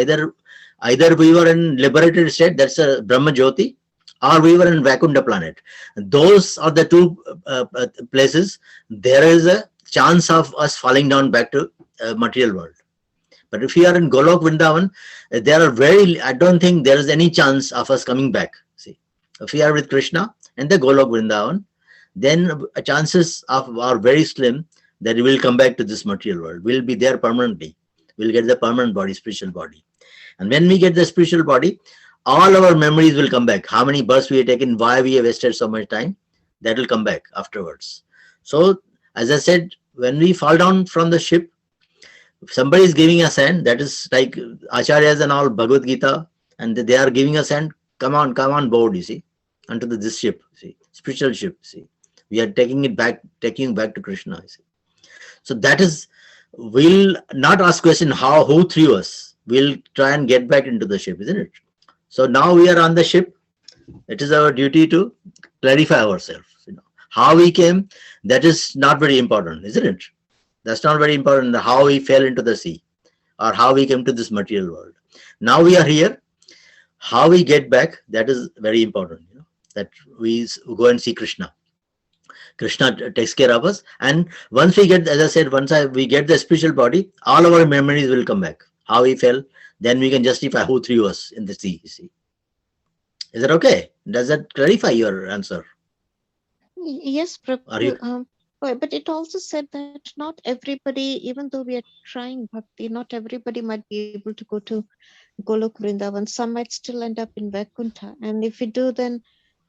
Either we were in liberated state, that's a Brahma Jyoti, or we were in Vaikuntha planet. Those are the two places. There is a chance of us falling down back to material world. But if we are in Golok Vrindavan, I don't think there is any chance of us coming back. See, if we are with Krishna and the Golok Vrindavan, then chances are very slim that we will come back to this material world. We'll be there permanently. We'll get the permanent body, spiritual body. And when we get the spiritual body, all our memories will come back. How many births we have taken, why we have wasted so much time, that will come back afterwards. So, as I said, when we fall down from the ship, if somebody is giving us hand, that is like Acharyas and all, Bhagavad Gita, and they are giving us hand, come on board, you see, onto this ship, see, spiritual ship, see. We are taking you back to Krishna, you see. So that is, we'll not ask question who threw us. We'll try and get back into the ship, isn't it? So now we are on the ship. It is our duty to clarify ourselves. How we came, that is not very important, isn't it? That's not very important, how we fell into the sea or how we came to this material world. Now we are here. How we get back, that is very important. That we go and see Krishna. Krishna takes care of us. And once we get, as I said, we get the spiritual body, all our memories will come back. How we fell, then we can justify who threw us in the sea. You see. Is that okay? Does that clarify your answer? Yes, Prabhu. But it also said that not everybody, even though we are trying bhakti, not everybody might be able to go to Golok Vrindavan. Some might still end up in Vaikuntha. And if we do, then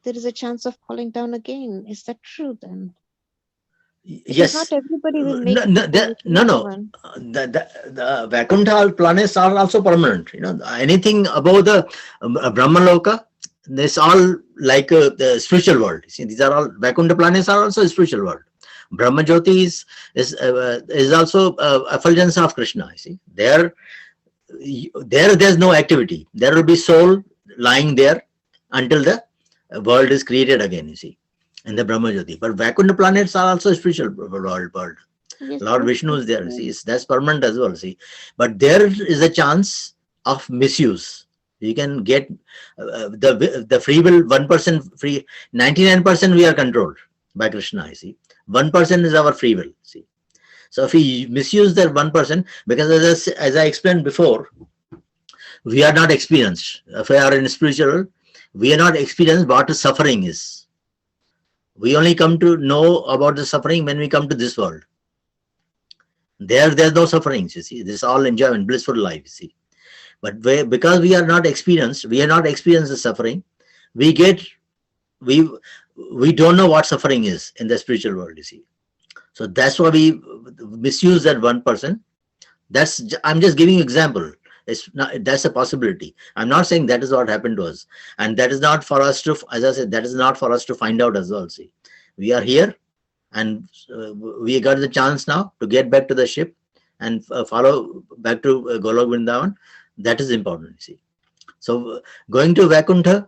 there is a chance of falling down again. Is that true then? Yes. Not everybody will make No. The Vaikuntha planets are also permanent. Anything above the Brahmaloka, this all like the spiritual world. See, these are all Vaikuntha planets are also a spiritual world. Brahma Jyoti is also effulgence of Krishna. You see, there's no activity. There will be soul lying there until the world is created again. You see, in the Brahma Jyoti. But Vaikuntha planets are also a spiritual world. Yes, Lord Vishnu is there. See, that's permanent as well. See, but there is a chance of misuse. You can get the free will. 1% free. 99% we are controlled by Krishna. You see. 1% is our free will. See, so if we misuse that 1%, because as I explained before, we are not experienced. If we are in spiritual, we are not experienced what suffering is. We only come to know about the suffering when we come to this world. There's no sufferings. You see, this is all enjoyment, blissful life. You see, but because we are not experienced the suffering. We don't know what suffering is in the spiritual world, you see. So that's why we misuse that 1%. I'm just giving you example. That's a possibility. I'm not saying that is what happened to us. And that is not for us to, as I said, that is not for us to find out as well, see. We are here and we got the chance now to get back to the ship and follow back to Golok Vrindavan. That is important, you see. So going to Vaikuntha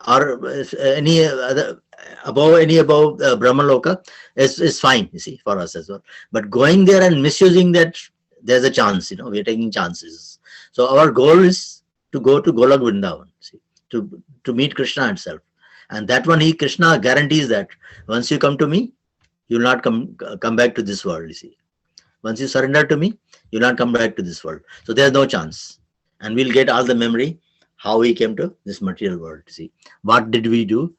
or any other above Brahmaloka is fine, you see, for us as well. But going there and misusing that, there's a chance, we are taking chances. So our goal is to go to Golok Vrindavan, see, to meet Krishna himself. And that one, Krishna guarantees that once you come to me, you will not come back to this world, you see. Once you surrender to me, you will not come back to this world. So there's no chance. And we'll get all the memory, how we came to this material world, see. What did we do?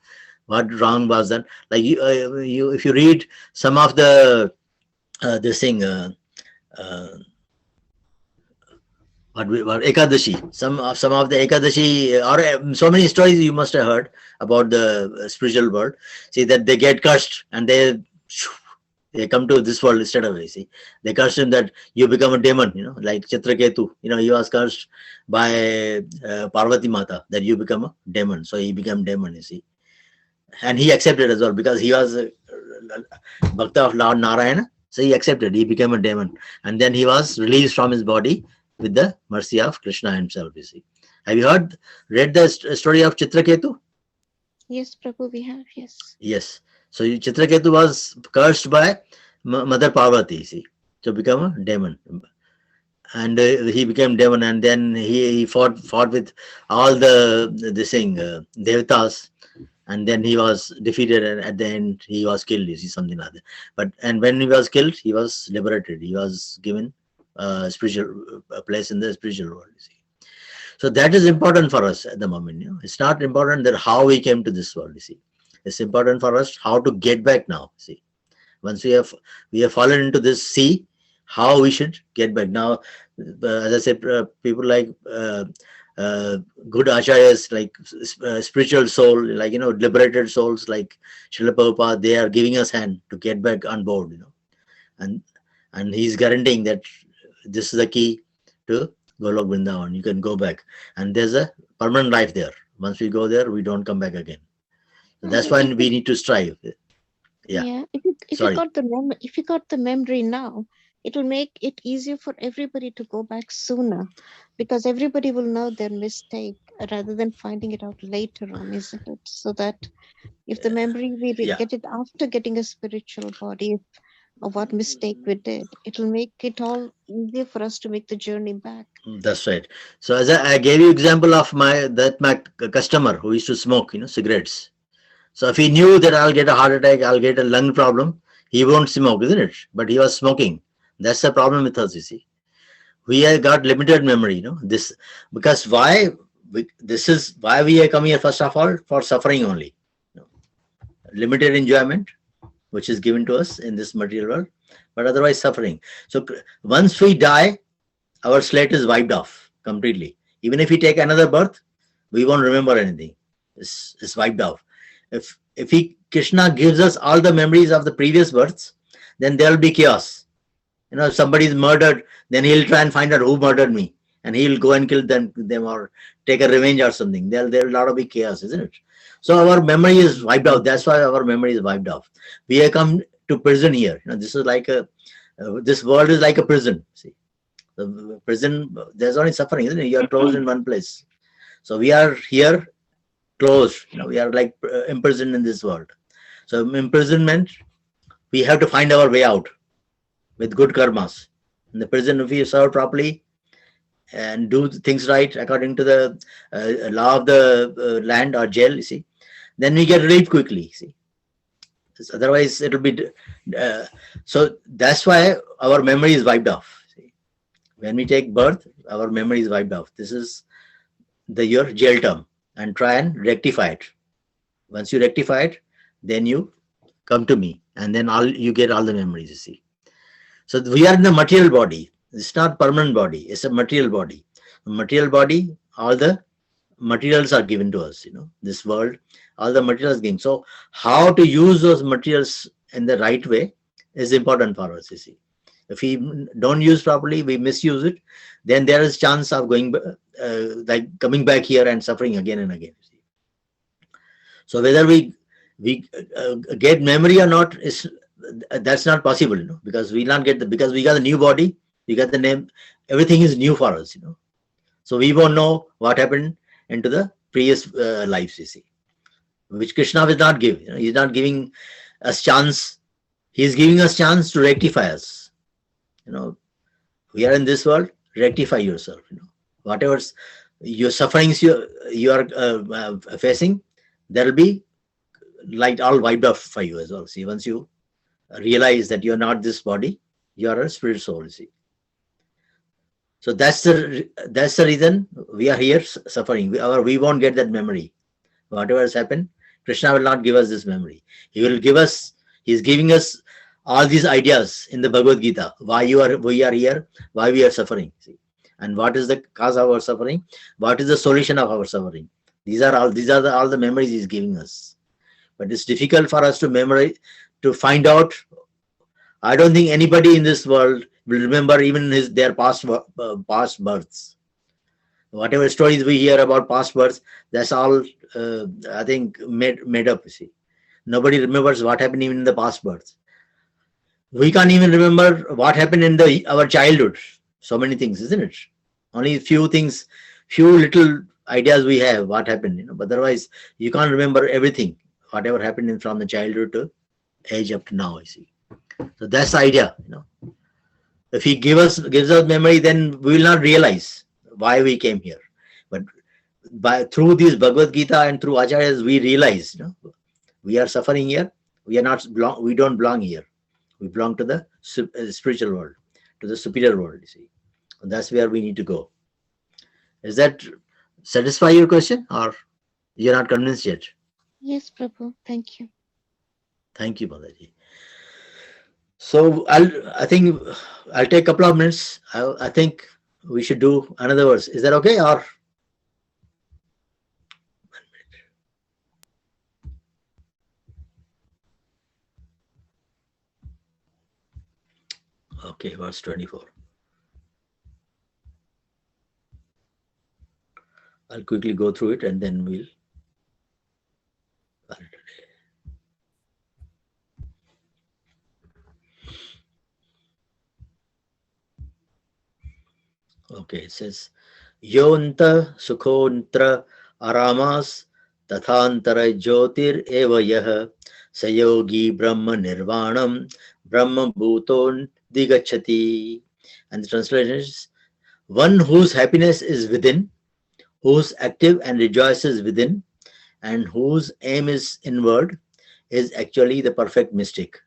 What wrong was that? Like if you read some of the this thing, what Ekadashi, some of the Ekadashi, or so many stories you must have heard about the spiritual world. See that they get cursed and they come to this world instead of, see, they cursed him that you become a demon, like Chitraketu, he was cursed by Parvati Mata that you become a demon. So he became demon, you see. And he accepted as well because he was a Bhakta of Lord Narayana. So he accepted, he became a demon. And then he was released from his body with the mercy of Krishna himself, you see. Have you read the story of Chitraketu? Yes, Prabhu, we have, yes. Yes. So Chitraketu was cursed by Mother Parvati, see, to become a demon. And he became demon, and then he fought with all the Devatas. And then he was defeated, and at the end he was killed, you see, something like that. And when he was killed, he was liberated. He was given a place in the spiritual world, you see. So that is important for us at the moment. It's not important that how we came to this world, you see. It's important for us how to get back now, see. Once we have fallen into this sea, how we should get back. Now, as I said, people like good acharyas, like spiritual soul, like, liberated souls like Srila Prabhupada, they are giving us hand to get back on board, and he's guaranteeing that this is the key to Golok Vrindavan. You can go back, and there's a permanent life there. Once we go there, we don't come back again. So that's why we need to strive. Yeah. If you got the memory now, it will make it easier for everybody to go back sooner, because everybody will know their mistake rather than finding it out later on, isn't it? So that if the memory we get it after getting a spiritual body of what mistake we did, it will make it all easier for us to make the journey back. That's right. So as I gave you example of my customer who used to smoke, cigarettes. So if he knew that I'll get a heart attack, I'll get a lung problem, he won't smoke, isn't it? But he was smoking. That's the problem with us, you see. We have got limited memory, this, because this is why we are coming here, first of all, for suffering only. Limited enjoyment, which is given to us in this material world, but otherwise suffering. So once we die, our slate is wiped off completely. Even if we take another birth, we won't remember anything. It's wiped off. If Krishna gives us all the memories of the previous births, then there will be chaos. If somebody is murdered, then he'll try and find out who murdered me, and he'll go and kill them or take a revenge or something. There will not be chaos, isn't it? So our memory is wiped out. That's why our memory is wiped off. We have come to prison here. This is like this world is like a prison. See, the prison, there's only suffering, isn't it? You are closed in one place. So we are here closed. We are like imprisoned in this world. So imprisonment, we have to find our way out with good karmas. In the prison, if we serve properly and do things right according to the law of the land or jail, you see, then we get relieved quickly, see. Otherwise, it will be... so that's why our memory is wiped off. See. When we take birth, our memory is wiped off. This is your jail term, and try and rectify it. Once you rectify it, then you come to me, and then you get all the memories, you see. So we are in the material body. It's not permanent body. It's a material body. The material body, all the materials are given to us, this world, all the materials given. So how to use those materials in the right way is important for us, you see. If we don't use properly, we misuse it, then there is chance of going, like coming back here and suffering again and again. You see. So whether we get memory or not, that's not possible, because we not get because we got a new body, we got the name, everything is new for us, So we won't know what happened into the previous lives, you see, which Krishna will not give. He's not giving us chance. He's giving us chance to rectify us. We are in this world, rectify yourself. Whatever your sufferings you are facing, there will be like all wiped off for you as well. See, once you realize that you're not this body, you are a spirit soul. See, so that's the reason we are here suffering. We won't get that memory. Whatever has happened, Krishna will not give us this memory. He will give us. He's giving us all these ideas in the Bhagavad Gita. Why we are here, why we are suffering. See, and what is the cause of our suffering? What is the solution of our suffering? These are all the memories he's giving us. But it's difficult for us to memorize, to find out. I don't think anybody in this world will remember even their past births. Whatever stories we hear about past births, that's all I think made up. You see, nobody remembers what happened even in the past births. We can't even remember what happened in our childhood. So many things, isn't it? Only few things, few little ideas we have what happened. But otherwise, you can't remember everything. Whatever happened from the childhood to age up to now. You see. So that's the idea. If he gives us memory, then we will not realize why we came here. But through this Bhagavad Gita and through Acharyas, we realize we are suffering here. We don't belong here. We belong to the spiritual world, to the superior world. You see, and that's where we need to go. Is that satisfy your question, or you're not convinced yet? Yes, Prabhu. Thank you. Thank you, Mataji. So I think I'll take a couple of minutes. I think we should do another verse. Is that okay? Or 1 minute. Okay, verse 24. I'll quickly go through it and then we'll. Okay, it says, Yonta Sukhontra Aramas Tathantara Jyotir Eva Yah Sayogi Brahma Nirvanam Brahma Bhuton Digachati. And the translation is, one whose happiness is within, who's active and rejoices within, and whose aim is inward, is actually the perfect mystic.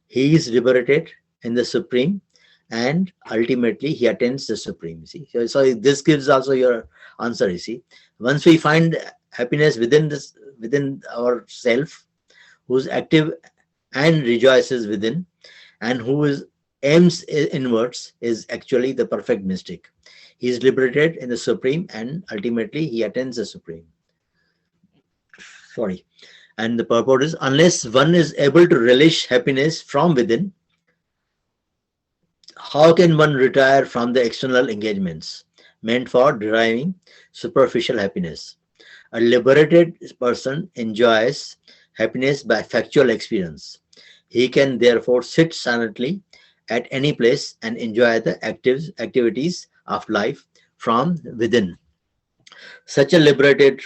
He is liberated in the Supreme, and ultimately he attains the Supreme. See, so this gives also your answer. You see, once we find happiness within our self, who's active and rejoices within, and who aims inwards, is actually the perfect mystic. He is liberated in the Supreme, and ultimately he attains the Supreme. Sorry. And the purport is, unless one is able to relish happiness from within, how can one retire from the external engagements meant for deriving superficial happiness? A liberated person enjoys happiness by factual experience. He can therefore sit silently at any place and enjoy the activities of life from within. Such a liberated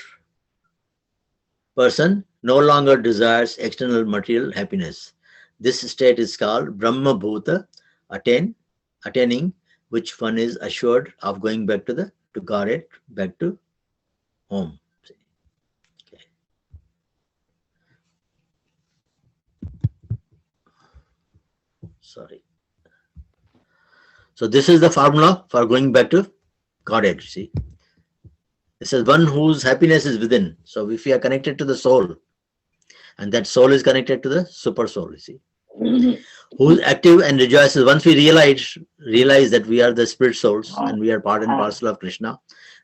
person no longer desires external material happiness. This state is called Brahma Bhuta, attaining which one is assured of going back to Godhead, back to home. Okay. Sorry. So this is the formula for going back to Godhead. See, it says one whose happiness is within. So if we are connected to the soul, and that soul is connected to the super soul, you see, who's active and rejoices. Once we realize that we are the spirit souls and we are part and parcel of Krishna,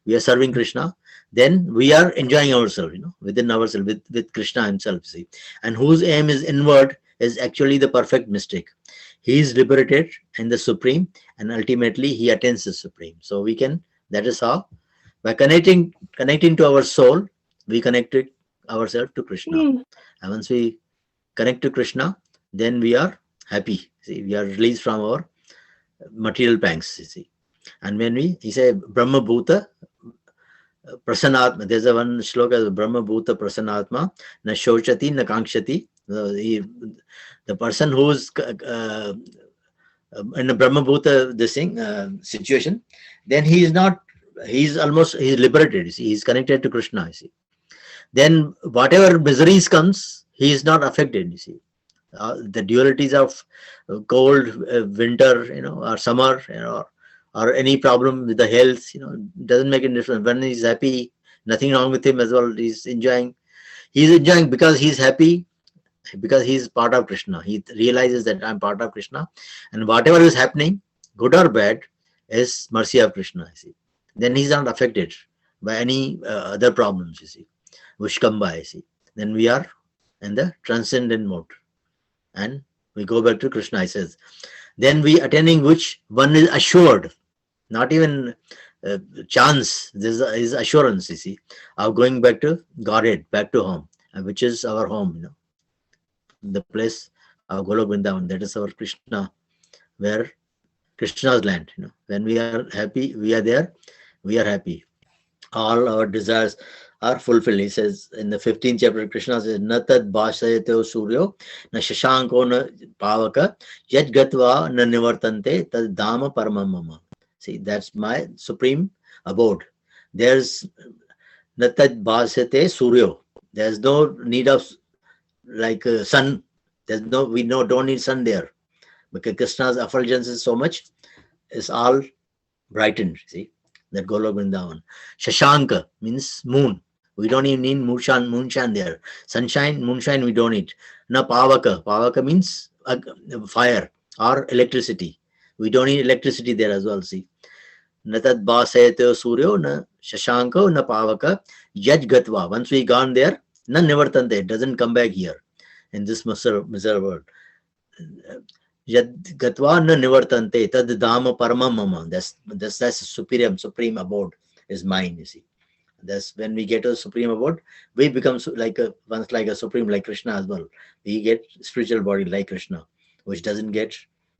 we are serving Krishna, then we are enjoying ourselves, within ourselves, with Krishna himself, see. And whose aim is inward is actually the perfect mystic. He is liberated in the Supreme, and ultimately he attains the Supreme. So we can, that is how, by connecting to our soul, we connect ourselves to Krishna. And once we connect to Krishna, then we are happy. See, we are released from our material pangs. You see, and when he say Brahma Bhuta Prasanatma, there's a one shloka, Brahma Bhuta Prasanatma, na shochati na kankshati. The person who's in a Brahma Bhuta situation, then he is not he's liberated. You see, he's connected to Krishna. You see, then whatever miseries comes, he is not affected. You see, the dualities of cold, winter, or summer, or any problem with the health, doesn't make any difference. When he's happy, nothing wrong with him as well. He's enjoying. He's enjoying because he's happy, because he's part of Krishna. He realizes that I'm part of Krishna, and whatever is happening, good or bad, is mercy of Krishna. You see, then he's not affected by any other problems. You see, which come by. You see, then we are in the transcendent mode, and we go back to Krishna. He says, then we attaining which one is assured, not even chance. This is assurance. You see, of going back to Godhead, back to home, which is our home. The place of Golok Vrindavan, that is our Krishna, where Krishna's land. When we are happy, we are there, we are happy. All our desires are fulfilled. He says in the 15th chapter, Krishna says, Na tad bhasayate suryo, na shashanko na pavaka, yaj gatva na nivartante, tad dhamma paramam mama. See, that's my supreme abode. There's na tad bhasayate suryo. There's no need of like sun. Don't need sun there, because Krishna's effulgence is so much, it's all brightened. See, that Golok Vrindavan. Shashanka means moon. We don't even need moonshine there. Sunshine, moonshine, we don't need. Na pavaka. Pavaka means fire or electricity. We don't need electricity there as well. See, na tad bhasayate suryo, na shashanka, na pavaka, yaj gatva. Once we gone there, na nivartante. It doesn't come back here in this miserable world. Yad gatva na nivartante, tad dhamma paramam mama. That's supreme abode is mine. You see, that's when we get a supreme abode, we become like a supreme, like Krishna as well. We get spiritual body like Krishna, which doesn't get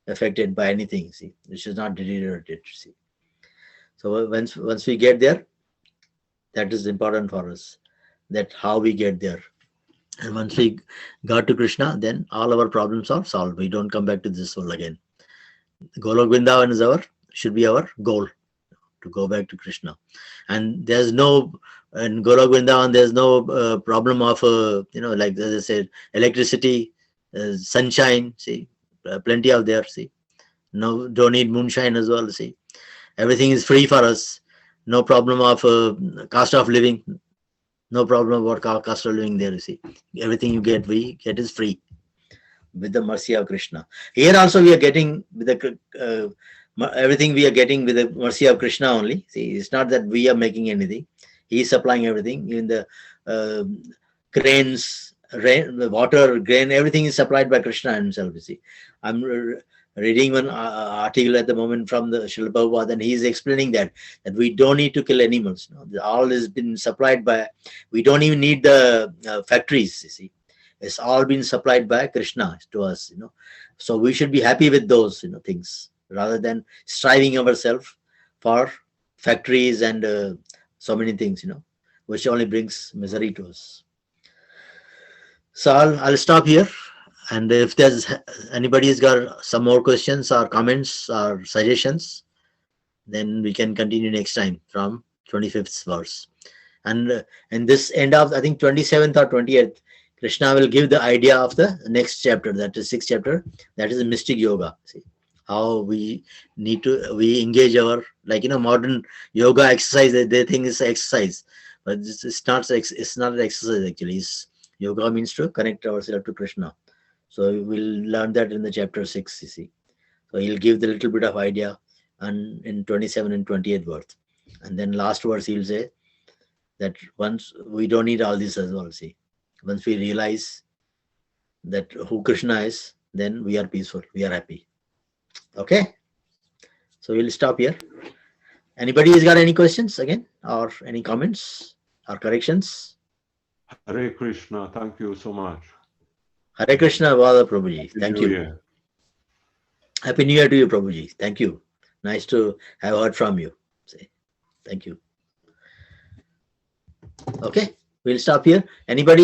affected by anything. See, which is not deteriorated. See, so once we get there, that is important for us. That how we get there. And once we got to Krishna, then all our problems are solved. We don't come back to this world again. Golok Vrindavan should be our goal, to go back to Krishna. And there's no, in Golok Vrindavan, there's no problem of, like as I said, electricity, sunshine, see, plenty of there, see. No, don't need moonshine as well, see. Everything is free for us. No problem of cost of living. No problem about cost of living there, you see. Everything we get is free with the mercy of Krishna. Here also we are getting with the everything we are getting with the mercy of Krishna only. See, it's not that we are making anything. He is supplying everything. Even the grains, rain, the water, grain, everything is supplied by Krishna himself, you see. I'm reading one article at the moment from the Srila Prabhupada, and he is explaining that we don't need to kill animals. All has been supplied by, we don't even need the factories, you see. It's all been supplied by Krishna to us, So we should be happy with those, things, rather than striving ourselves for factories and so many things, which only brings misery to us. So I'll stop here. And if there's anybody's got some more questions or comments or suggestions, then we can continue next time from 25th verse. And in this end of, I think, 27th or 28th, Krishna will give the idea of the next chapter, that is 6th chapter, that is mystic yoga. See how we need to, we engage our, like, modern yoga exercise, they think it's exercise, but it's not an exercise actually. Yoga means to connect ourselves to Krishna. So we'll learn that in the chapter 6, you see. So he'll give the little bit of idea and in 27 and 28th verse. And then last verse he'll say that once we don't need all this as well, see. Once we realize that who Krishna is, then we are peaceful, we are happy. Okay? So we'll stop here. Anybody has got any questions again, or any comments or corrections? Hare Krishna, thank you so much. Hare Krishna, Vada Prabhuji. Thank you. Year. Happy New Year to you, Prabhuji. Thank you. Nice to have heard from you. Thank you. Okay, we'll stop here. Anybody?